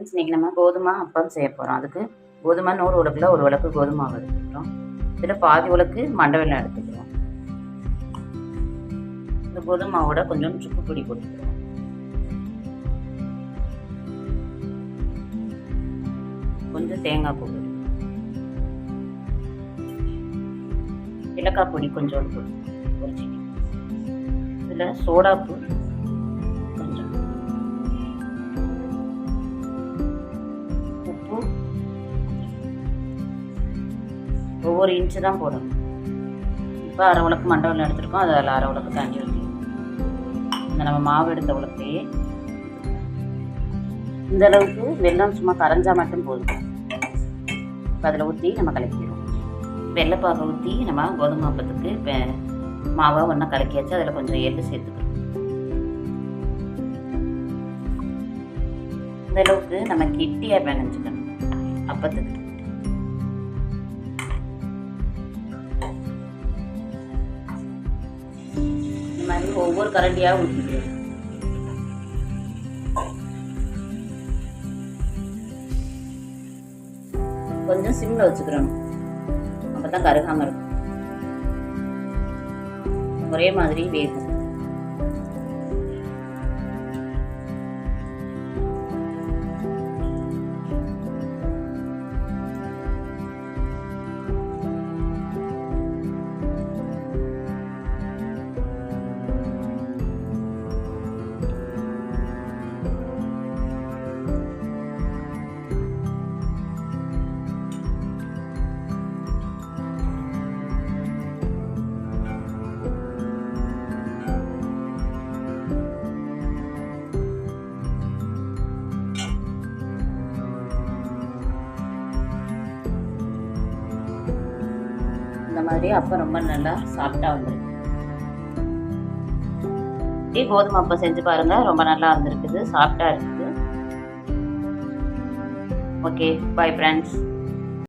Friends, இன்றைக்கி நம்ம கோதுமை அப்பம் செய்ய போகிறோம். அதுக்கு கோதுமை 100 உலக்கில் 1 உலக்கு கோதுமை மாவு எடுத்துக்கிறோம். இதில் பாதி உலக்கு மண்டை வெல்லம் எடுத்துக்கிறோம். இந்த கோதுமை மாவோட கொஞ்சம் சுக்கு பொடி போட்டுக்கிறோம். கொஞ்சம் தேங்காய் பொடி, ஏலக்காய் பொடி கொஞ்சோண்டு போட்டு பொரிச்சிக்கணும். இதில் சோடாப்பு கொஞ்சம், உப்பு ஒவ்வொரு இன்ச்சு தான் போடணும். இப்போ அரை உலக்கு மண்டை வெல்லம் எடுத்துருக்கோம், அதில் அரை உலக்கு தண்ணி ஊற்றிக்கணும். இந்த நம்ம மாவு எடுத்த உலக்கையே இந்த அளவுக்கு வெல்லம் சும்மா கரைஞ்சால் மட்டும் போதும். இப்போ அதில் ஊற்றி நம்ம கலக்கிடுவோம். வெள்ளைப்பாகை ஊற்றி நம்ம கோதுமை அப்பத்துக்கு இப்போ மாவை ஒன்றா கலக்கியாச்சு. அதில் கொஞ்சம் எள்ளு சேர்த்துக்கணும். இந்த அளவுக்கு நம்ம கெட்டியாக பிணைஞ்சிக்கணும் அப்பத்துக்கு. இந்த மாதிரி ஒவ்வொரு கரண்டியாக ஊற்றிக்கிறோம். கொஞ்சம் சிம்மில் வச்சுக்கிறோம், அப்போ தான் கருகாமல் இருக்கும். ஒரே மாதிரி வேகும். இந்த மாதிரி அப்போ ரொம்ப நல்லா சாஃப்டாக வந்துருக்கு. கோதுமை அப்பம் செஞ்சு பாருங்க, ரொம்ப நல்லா வந்திருக்குது, சாஃப்டாக இருக்குது. Okay, bye friends.